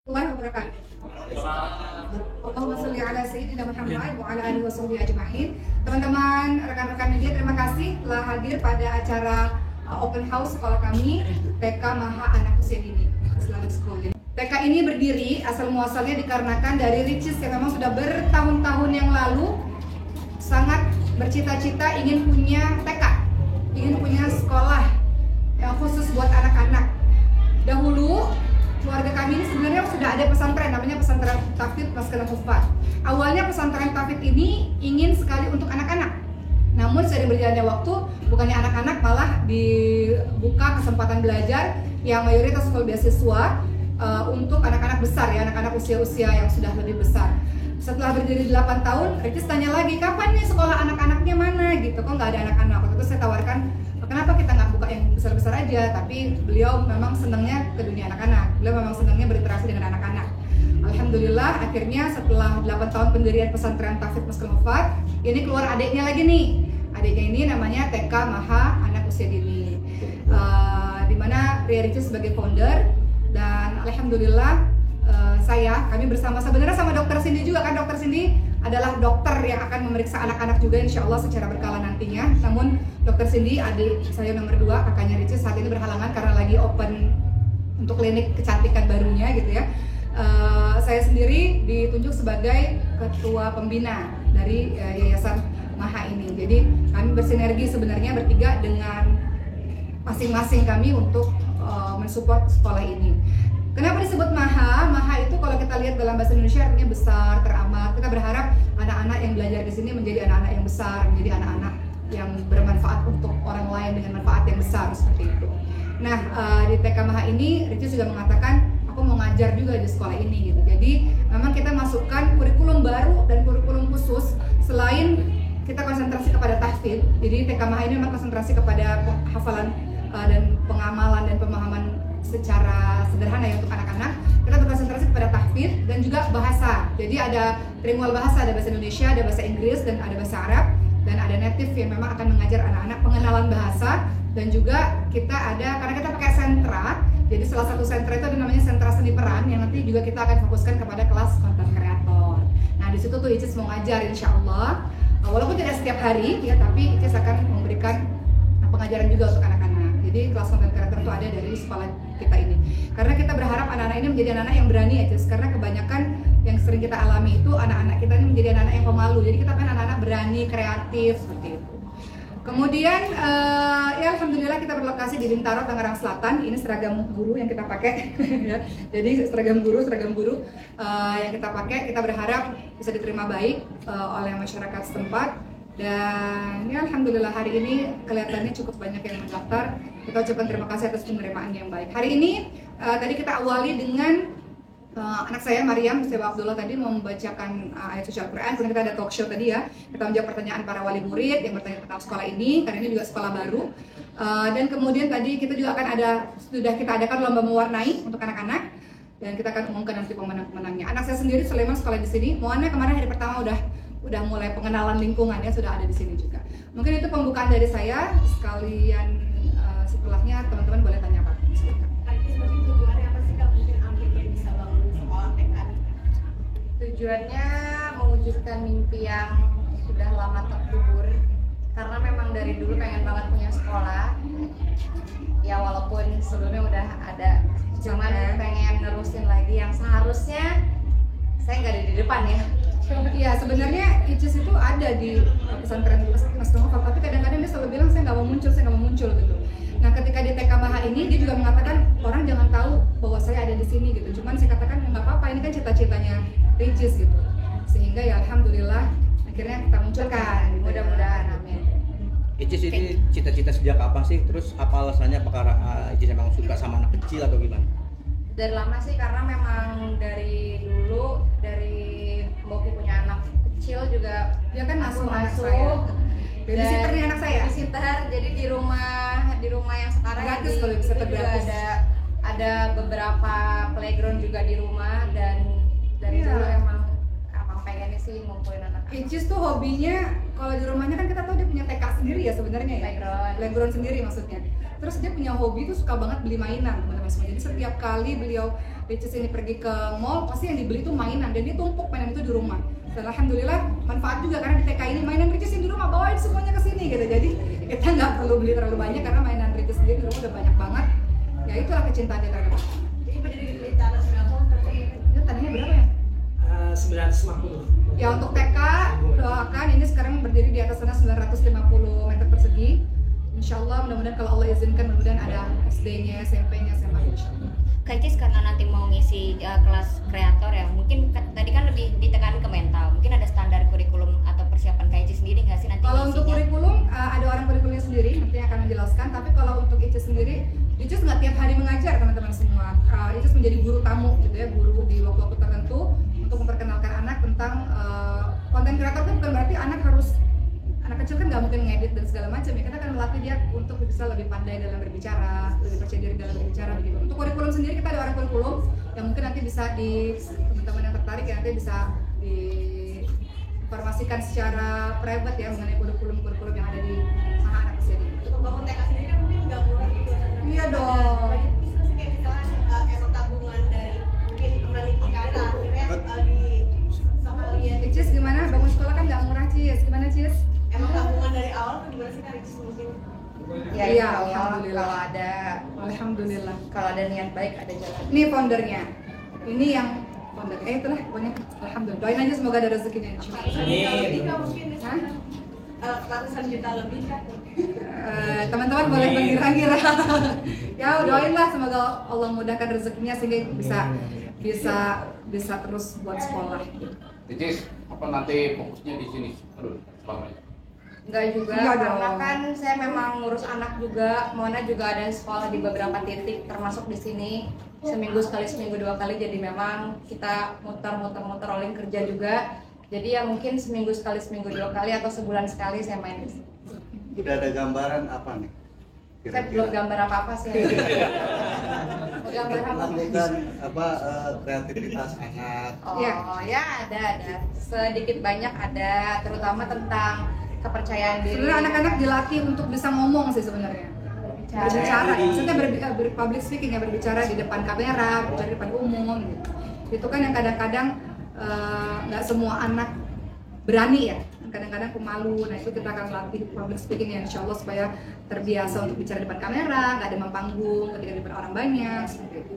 Warahmatullahi wabarakatuh. Allahumma sholli ala sayyidina Muhammad wa ala alihi washabbihi ajma'in. Teman-teman, rekan-rekan media, terima kasih telah hadir pada acara open house sekolah kami TK Maha Anak Usia Dini Islamic School. TK ini berdiri asal muasalnya dikarenakan dari Ricis yang memang sudah bertahun-tahun yang lalu sangat bercita-cita ingin punya TK, ingin punya sekolah yang khusus buat anak-anak. Dahulu keluarga kami ini sebenarnya sudah ada pesantren, namanya pesantren Tafid Maskanul Hufat. Awalnya pesantren Tafid ini ingin sekali untuk anak-anak. Namun seiring berjalannya waktu, bukannya anak-anak malah dibuka kesempatan belajar yang mayoritas full beasiswa untuk anak-anak besar ya, anak-anak usia-usia yang sudah lebih besar. Setelah berdiri 8 tahun, Ricis tanya lagi, kapan nih sekolah anak-anaknya mana gitu, kok nggak ada anak-anak. Waktu itu saya tawarkan, kenapa kita nggak buka yang besar-besar aja, tapi beliau memang senangnya ke dunia anak-anak, beliau memang senangnya berinteraksi dengan anak-anak. Alhamdulillah, akhirnya setelah 8 tahun pendirian pesantren Tafid Maskanul Hufat, ini keluar adiknya lagi nih. Adiknya ini namanya TK Maha Anak Usia Dini, dimana Ria Ricis sebagai founder. Dan alhamdulillah kami bersama sebenarnya sama Dokter Cindy juga kan. Dokter Cindy adalah dokter yang akan memeriksa anak-anak juga insya Allah secara berkala nantinya. Namun Dokter Cindy, adik saya nomor 2, kakaknya Ricis, saat ini berhalangan karena lagi open untuk klinik kecantikan barunya gitu ya. Saya sendiri ditunjuk sebagai ketua pembina dari Yayasan Maha ini. Jadi kami bersinergi sebenarnya bertiga dengan masing-masing kami untuk mensupport sekolah ini. Kenapa disebut Maha? Maha itu kalau kita lihat dalam bahasa Indonesia artinya besar, teramat. Kita berharap anak-anak yang belajar di sini menjadi anak-anak yang besar, menjadi anak-anak yang bermanfaat untuk orang lain dengan manfaat yang besar seperti itu. Nah, di TK Maha ini Ricis juga mengatakan aku mau ngajar juga di sekolah ini gitu. Jadi memang kita masukkan kurikulum baru dan kurikulum khusus. Selain kita konsentrasi kepada tahfidz, jadi TK Maha ini memang konsentrasi kepada hafalan dan pengamalan dan pemahaman secara sederhana ya untuk anak-anak. Kita berkonsentrasi kepada tahfidz dan juga bahasa. Jadi ada trilingual bahasa, ada bahasa Indonesia, ada bahasa Inggris, dan ada bahasa Arab, dan ada native yang memang akan mengajar anak-anak pengenalan bahasa. Dan juga kita ada, karena kita pakai sentra, jadi salah satu sentra itu ada namanya sentra seni peran yang nanti juga kita akan fokuskan kepada kelas content creator. Nah di situ tuh Icis mau ngajar insya Allah, walaupun tidak setiap hari ya, tapi Icis akan memberikan pengajaran juga untuk anak-anak. Jadi kelas content creator itu ada dari sekolah kita ini. Karena kita berharap anak-anak ini menjadi anak-anak yang berani aja. Karena kebanyakan yang sering kita alami itu anak-anak kita ini menjadi anak-anak yang pemalu. Jadi kita pengen anak-anak berani, kreatif seperti itu. Kemudian ya alhamdulillah kita berlokasi di Bintaro, Tangerang Selatan. Ini seragam guru yang kita pakai. Ya. Jadi seragam guru yang kita pakai. Kita berharap bisa diterima baik oleh masyarakat setempat. Dan ya alhamdulillah hari ini kelihatannya cukup banyak yang mendaftar. Kita ucapkan terima kasih atas penerimaan yang baik. Hari ini tadi kita awali dengan anak saya Maryam Mustafa Abdullah tadi mau membacakan ayat suci Al-Quran. Kemudian kita ada talk show tadi ya. Kita menjawab pertanyaan para wali murid yang bertanya tentang sekolah ini, karena ini juga sekolah baru. Dan kemudian tadi kita juga akan sudah kita adakan lomba mewarnai untuk anak-anak. Dan kita akan umumkan nanti pemenang-pemenangnya. Anak saya sendiri Sulaiman sekolah di sini. Moana kemarin hari pertama udah mulai pengenalan lingkungannya, sudah ada di sini juga. Mungkin itu pembukaan dari saya. Sekalian setelahnya teman-teman boleh tanya apa? Tujuannya apa sih Kak? Mungkin Ambil bisa bangun sekolah TK? Tujuannya mewujudkan mimpi yang sudah lama terkubur. Karena memang dari dulu pengen banget punya sekolah. Ya walaupun sebelumnya udah ada, cuman pengen nerusin lagi yang seharusnya saya nggak ada di depan ya. Iya sebenarnya Icis itu ada di pesantren Maskanul Hufat, tapi kadang-kadang dia selalu bilang saya nggak mau muncul gitu. Nah ketika di TK Maha ini dia juga mengatakan orang jangan tahu bahwa saya ada di sini gitu. Cuman saya katakan nggak apa-apa, ini kan cita-citanya Icis gitu. Sehingga ya alhamdulillah akhirnya kita munculkan. Mudah-mudahan amin. Icis ini cita-cita sejak kapan sih? Terus apa alasannya? Apakah Icis memang suka sama anak kecil atau gimana? Dari lama sih, karena memang dari dulu, dari Boki punya anak kecil juga Dia kan masuk babysitternya anak saya. Babysitter, jadi di rumah yang sekarang Gratis di, kalau bisa itu juga gratis. ada beberapa playground juga di rumah. Dan dari dulu emang pengen sih ngumpulin anak-anak. Icis tuh hobinya, kalau di rumahnya kan kita tahu dia punya TK sendiri ya sebenarnya ya. Playground sendiri maksudnya. Terus dia punya hobi tuh suka banget beli mainan teman-teman semua. Jadi setiap kali Icis ini pergi ke mall, pasti yang dibeli tuh mainan dan dia tumpuk mainan itu di rumah. Dan alhamdulillah manfaat juga karena di TK ini mainan Ricis yang di rumah bawain semuanya ke sini gitu. Jadi kita nggak perlu beli terlalu banyak karena mainan Ricis sendiri di rumah udah banyak banget. Ya itulah kecintaan dia terhadap anak. Jadi berdiri di tanah berapa seperti itu? Itu tanahnya berapa ya? 950. Ya untuk TK doakan ini sekarang berdiri di atas sana 950 meter persegi. Insya Allah mudah-mudahan kalau Allah izinkan mudah-mudahan ada SD-nya, SMP-nya, SMA-nya insya Allah. Kak Icis karena nanti mau ngisi kelas kreator ya, mungkin tadi kan lebih ditekan ke mental. Mungkin ada standar kurikulum atau persiapan Kak Icis sendiri nggak sih nanti? Kalau untuk kurikulum ada orang kurikulumnya sendiri nanti yang akan menjelaskan. Tapi kalau untuk Icis sendiri, Icis nggak tiap hari mengajar teman-teman semua. Icis menjadi guru tamu gitu ya, guru di waktu-waktu tertentu untuk memperkenalkan anak tentang konten kreator itu bukan berarti anak kecil kan nggak mungkin ngedit dan segala macam ya. Kita akan melatih dia untuk bisa lebih pandai dalam berbicara, lebih percaya diri dalam berbicara begitu. Untuk kurikulum sendiri kita ada orang kurikulum yang mungkin nanti bisa teman-teman yang tertarik ya nanti bisa diinformasikan secara private ya mengenai kurikulum yang ada di mana anak usia dini. Untuk bangun TK sendiri kan mungkin nggak murah gitu. Iya dong. Bisa sih kayak misalnya emang tabungan dari mungkin meneliti karena akhirnya sama kalian. Cis gimana? Bangun sekolah kan nggak murah Cis. Gimana Cis? Emang tabungan dari awal gimana sih Kak Icis mungkin? Ya, Iya, insya Allah, alhamdulillah. Alhamdulillah. Kalau ada niat baik ada jalan. Ini foundernya. Ini yang founder. Itulah pokoknya alhamdulillah. Doain aja semoga ada rezekinya insyaallah. Lebih Kak mungkin Hah? misalnya ratusan juta lebih Kak. Teman-teman boleh mengira-ngira. Ya doain lah semoga Allah mudahkan rezekinya sehingga bisa terus buat sekolah. Icis, apa nanti fokusnya di sini? Aduh, selama Enggak juga, Enggak karena dong. kan saya memang ngurus anak juga. Mona juga ada sekolah di beberapa titik, termasuk di sini seminggu sekali, seminggu 2 kali. Jadi memang kita muter rolling kerja juga. Jadi ya mungkin seminggu sekali, seminggu 2 kali atau sebulan sekali saya main di sini. Udah ada gambaran apa nih? Saya belum gambar apa-apa sih. Gambar apa? Melakukan kreativitas anak. Oh Iya. ya ada. Sedikit banyak ada, terutama tentang kepercayaan diri. Sebenarnya anak-anak dilatih untuk bisa ngomong sih sebenarnya. Berbicara, ya. Maksudnya public speaking ya, berbicara di depan kamera, berbicara di depan umum gitu. Itu kan yang kadang-kadang nggak semua anak berani ya. Kadang-kadang pemalu. Nah itu kita akan latih public speaking ya insya Allah supaya terbiasa untuk bicara di depan kamera, nggak demam panggung ketika di depan orang banyak seperti itu.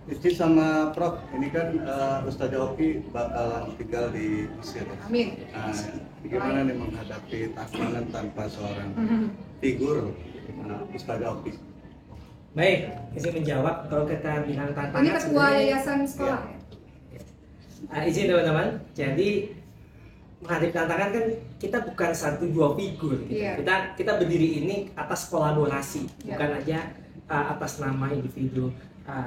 Icis sama Prof, ini kan Ustazah Oki bakalan tinggal di Mesir. Amin. Nah, gimana nih menghadapi tantangan tanpa seorang figur Ustazah Oki? Baik, izin menjawab kalau kita bilang tantangan. Ini ketua sebenarnya- yayasan sekolah. Izin teman-teman, jadi menghadapi tantangan kan kita bukan 1-2 figur gitu. Iya. Kita berdiri ini atas kolaborasi, Iya. bukan aja atas nama individu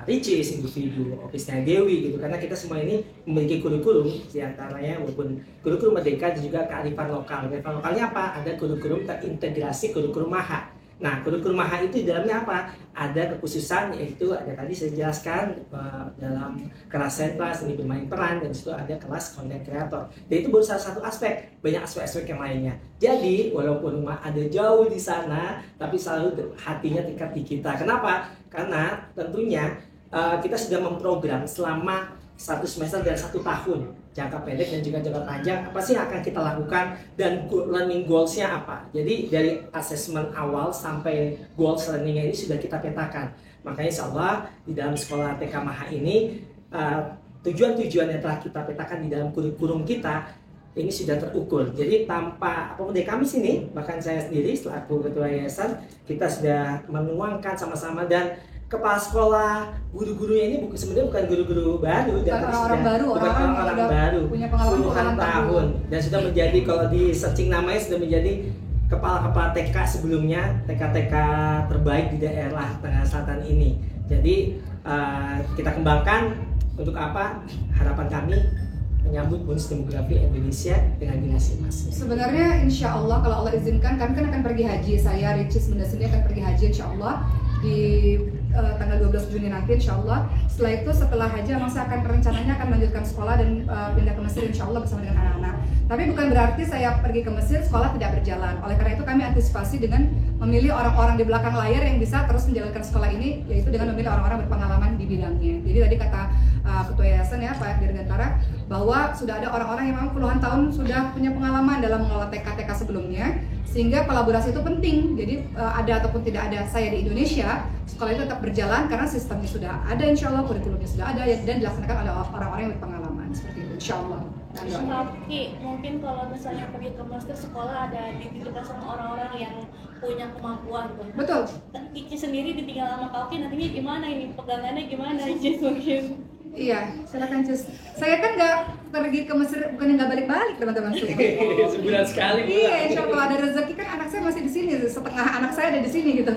Ricis, individu Ofisnya Dewi gitu, karena kita semua ini memiliki kurikulum diantaranya walaupun kurikulum merdeka dan juga kearifan lokal. Kearifan lokalnya apa? Ada kurikulum terintegrasi kurikulum MAHA. Nah, kurikulum MAHA itu di dalamnya apa? Ada kekhususan, yaitu ada tadi saya jelaskan dalam kelas sentra seni bermain peran, dan itu ada kelas content creator. Dan itu baru salah satu aspek, banyak aspek-aspek yang lainnya. Jadi walaupun ada jauh di sana, tapi selalu hatinya tingkat di kita. Kenapa? Karena tentunya kita sudah memprogram selama 1 semester dan 1 tahun, jangka pendek dan juga jangka panjang, apa sih yang akan kita lakukan dan learning goals-nya apa. Jadi dari asesmen awal sampai goals learning-nya ini sudah kita petakan. Makanya insya Allah di dalam sekolah TK MAHA ini tujuan-tujuan yang telah kita petakan di dalam kurikulum kita ini sudah terukur. Jadi tanpa apapun dari kami sini, bahkan saya sendiri selaku ketua yayasan, kita sudah menuangkan sama-sama, dan kepala sekolah, guru-gurunya ini sebenarnya bukan guru-guru baru, Bukan orang-orang baru, bukan orang-orang orang yang udah baru, punya pengalaman puluhan tahun, dan sudah menjadi, kalau di searching namanya sudah menjadi kepala-kepala TK sebelumnya, TK-TK terbaik di daerah Tengah Selatan ini. Jadi kita kembangkan untuk apa? Harapan kami menyambut bonus demografi Indonesia dengan dinasti emas. Sebenarnya insya Allah kalau Allah izinkan kami kan akan pergi haji. Saya Ricis Bunda sendiri akan pergi haji insya Allah di tanggal 12 Juni nanti insya Allah. Setelah itu setelah haji memang saya akan rencananya akan melanjutkan sekolah dan pindah ke Mesir insya Allah bersama dengan anak-anak. Tapi bukan berarti saya pergi ke Mesir sekolah tidak berjalan. Oleh karena itu kami antisipasi dengan memilih orang-orang di belakang layar yang bisa terus menjalankan sekolah ini, yaitu dengan memilih orang-orang berpengalaman di bidangnya. Jadi tadi kata Ketua Yayasan ya Pak Dirgantara bahwa sudah ada orang-orang yang memang puluhan tahun sudah punya pengalaman dalam mengelola TK-TK sebelumnya, sehingga kolaborasi itu penting. Jadi ada ataupun tidak ada saya di Indonesia, sekolah itu tetap berjalan karena sistemnya sudah ada insya Allah, kurikulumnya sudah ada dan dilaksanakan oleh orang-orang yang berpengalaman seperti itu insya Allah. Tapi mungkin kalau misalnya pergi ke Mesir sekolah ada dititipkan sama orang-orang yang punya kemampuan tuh. Betul. Ici sendiri ditinggal sama Kauki nantinya gimana ini pegangannya gimana Ici mungkin? Iya, silakan Cus. Saya kan nggak pergi ke Mesir, bukan nggak balik-balik teman-teman. Sebulan sekali. Iya, insya Allah ada rezeki kan anak saya masih di sini, setengah anak saya ada di sini gitu.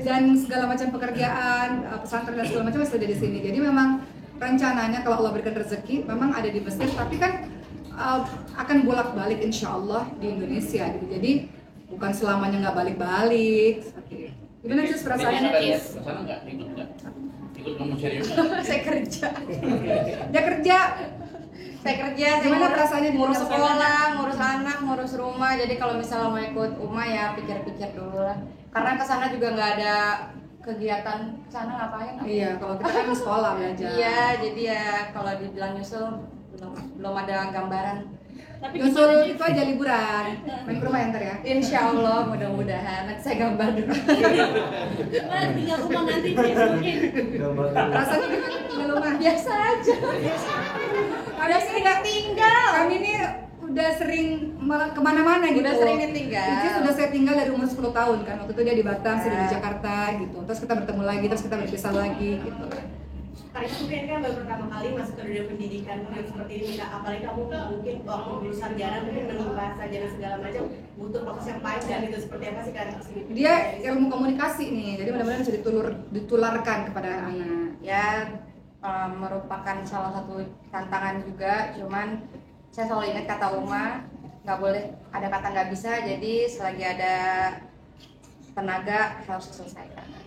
Dan segala macam pekerjaan, pesantren dan segala macam masih ada di sini. Jadi memang rencananya kalau Allah berikan rezeki, memang ada di Mesir, tapi kan akan bolak-balik insya Allah di Indonesia gitu. Jadi bukan selamanya nggak balik-balik. Gimana Cus perasaannya? Sana nggak ikut ngomong serius. Saya kerja. Dia kerja. Saya kerja, Gimana perasaannya di ngurus tengah sekolah, ngurus anak, ngurus rumah. Jadi kalau misalnya mau ikut Uma ya pikir-pikir dulu lah. Karena kesana juga nggak ada kegiatan kesana ngapain? Iya, kalau kita kan sekolah belajar. Iya, jadi ya kalau dibilang nyusul belum ada gambaran. Tapi Nyusul itu aja liburan, main ke rumah ya ntar ya. Insya Allah mudah-mudahan nanti saya gambar dulu. gimana tinggal rumah nanti Ici mungkin? Rasanya gimana tinggal rumah? Biasa aja. Kami sih nggak tinggal. Kami ini udah sering kemana-mana gitu. Udah sering ditinggal. Itu sudah saya tinggal dari umur 10 tahun kan. Waktu itu dia di Batam, saya di Jakarta gitu. Terus kita bertemu lagi, terus kita berpisah lagi gitu. Karena mungkin kan baru pertama kali masuk ke dunia pendidikan mungkin seperti ini Kak. Apalagi kamu mungkin waktu lulus sarjana mungkin menimba sarjana segala macam butuh proses yang panjang gitu. Seperti apa sih Kak? Dia ilmu komunikasi nih, jadi mudah-mudahan bisa ditularkan kepada anak. Ya merupakan salah satu tantangan juga, cuman saya selalu ingat kata Uma, nggak boleh ada kata nggak bisa, jadi selagi ada tenaga harus diselesaikan.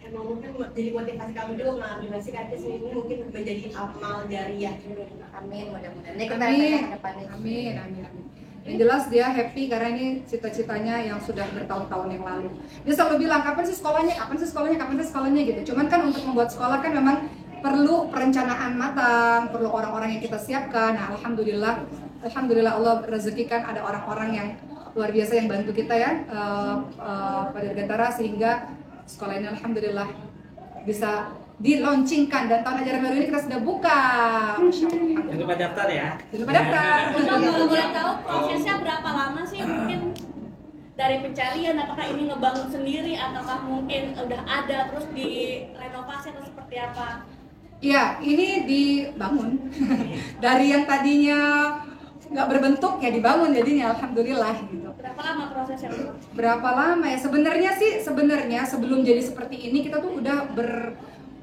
Emang mungkin jadi motivasi kamu juga mengambil Kak ini mungkin menjadi amal jariah. Amin, mudah-mudahan. Ini kita Amin. pengen ke depannya. Amin. Yang jelas dia happy karena ini cita-citanya yang sudah bertahun-tahun yang lalu. Dia selalu bilang kapan sih sekolahnya gitu. Cuman kan untuk membuat sekolah kan memang perlu perencanaan matang, perlu orang-orang yang kita siapkan. Nah, alhamdulillah Allah rezekikan ada orang-orang yang luar biasa yang bantu kita ya pada Dirgantara sehingga sekolah ini alhamdulillah bisa dilaunchingkan dan tahun ajaran baru ini kita sudah buka. Masya Allah. Jangan lupa daftar ya. Jangan lupa daftar. Kalau boleh tahu prosesnya berapa lama sih mungkin dari pencarian, apakah ini ngebangun sendiri ataukah mungkin udah ada terus direnovasi atau seperti apa? Iya, ini dibangun dari yang tadinya nggak berbentuk ya dibangun jadinya alhamdulillah gitu. Berapa lama prosesnya? Berapa lama ya? Sebenarnya sebelum jadi seperti ini kita tuh udah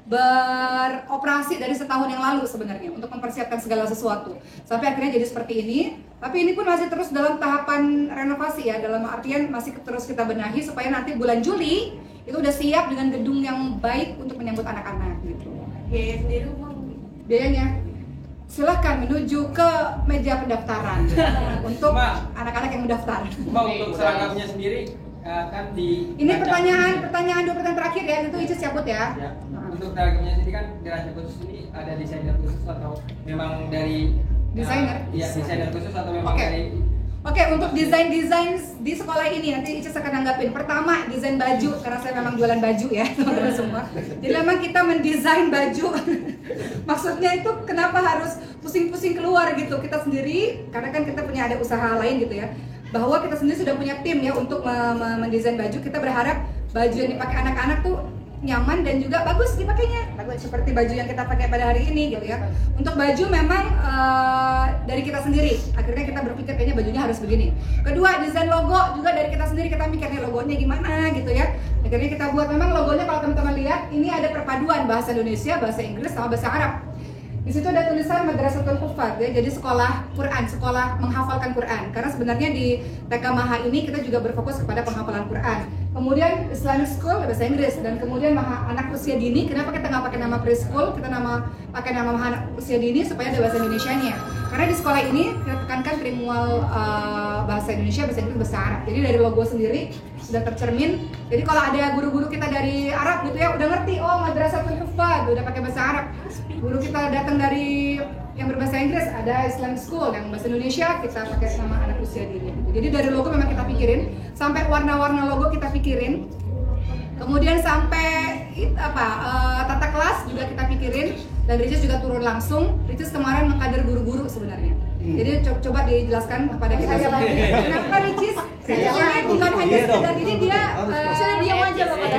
beroperasi dari setahun yang lalu sebenarnya untuk mempersiapkan segala sesuatu sampai akhirnya jadi seperti ini. Tapi ini pun masih terus dalam tahapan renovasi ya, dalam artian masih terus kita benahi supaya nanti bulan Juli itu udah siap dengan gedung yang baik untuk menyambut anak-anak gitu. Biaya sendiri Biayanya silahkan menuju ke meja pendaftaran untuk anak-anak yang mendaftar. Untuk seragamnya sendiri kan di Ini pertanyaan 2 pertanyaan terakhir ya, itu Icis cabut ya. Untuk seragamnya sendiri kan di Raja Khusus ini ada desainer khusus atau memang dari Desainer? Iya, desainer khusus atau memang Oke. dari Oke, untuk desain di sekolah ini nanti Icis akan nanggapin. Pertama, desain baju karena saya memang jualan baju ya, teman-teman semua. Jadi memang kita mendesain baju. Maksudnya itu kenapa harus pusing-pusing keluar gitu? Kita sendiri karena kan kita punya ada usaha lain gitu ya. Bahwa kita sendiri sudah punya tim ya untuk mendesain baju. Kita berharap baju yang dipakai anak-anak tuh nyaman dan juga bagus dipakainya, bagus seperti baju yang kita pakai pada hari ini gitu ya. Untuk baju memang dari kita sendiri, akhirnya kita berpikir kayaknya bajunya harus begini. Kedua, desain logo juga dari kita sendiri, kita mikirnya logonya gimana gitu ya. Akhirnya kita buat, memang logonya kalau teman-teman lihat ini ada perpaduan bahasa Indonesia, bahasa Inggris sama bahasa Arab. Di situ ada tulisan Madrasatul Huffaz ya, jadi sekolah Quran, sekolah menghafalkan Quran. Karena sebenarnya di TK Maha ini kita juga berfokus kepada penghafalan Quran. Kemudian Islamic School bahasa Inggris, dan kemudian anak usia dini. Kenapa kita nggak pakai nama preschool? Kita pakai nama anak usia dini supaya ada bahasa Indonesianya. Karena di sekolah ini kita tekankan trilingual bahasa Indonesia, bahasa Inggris, bahasa Arab. Jadi dari logo sendiri sudah tercermin. Jadi kalau ada guru-guru kita dari Arab gitu ya, udah ngerti, oh Madrasatul Huffaz udah pakai bahasa Arab. Guru kita datang dari yang berbahasa Inggris, ada Islamic School. Yang bahasa Indonesia kita pakai nama anak usia dini gitu. Jadi dari logo memang kita pikirin, sampai warna-warna logo kita pikirin. Kemudian sampai tata kelas juga kita pikirin, dan Ricis juga turun langsung. Ricis kemarin mengkader guru-guru sebenarnya. Jadi coba dijelaskan kepada kita semua. Kenapa Ricis? Ini bukan hanya sekedar ini dia sudah diam aja Bapak.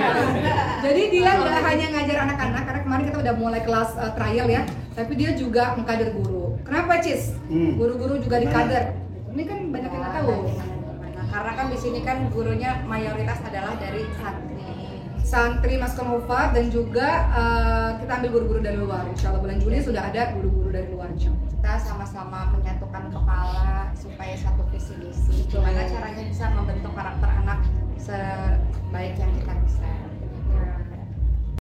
Jadi dia nggak hanya ngajar anak-anak, karena kemarin kita udah mulai kelas trial ya, tapi dia juga mengkader guru. Kenapa Cis? Guru-guru juga dikader. Ini kan banyak yang nggak tahu. Karena kan di sini kan gurunya mayoritas adalah dari santri Maskon Huffaz, dan juga kita ambil guru-guru dari luar. Insya Allah bulan Juli sudah ada guru-guru dari luar. Kita sama-sama menyatukan kepala supaya satu visi misi. Gimana caranya bisa membentuk karakter anak sebaik yang kita bisa.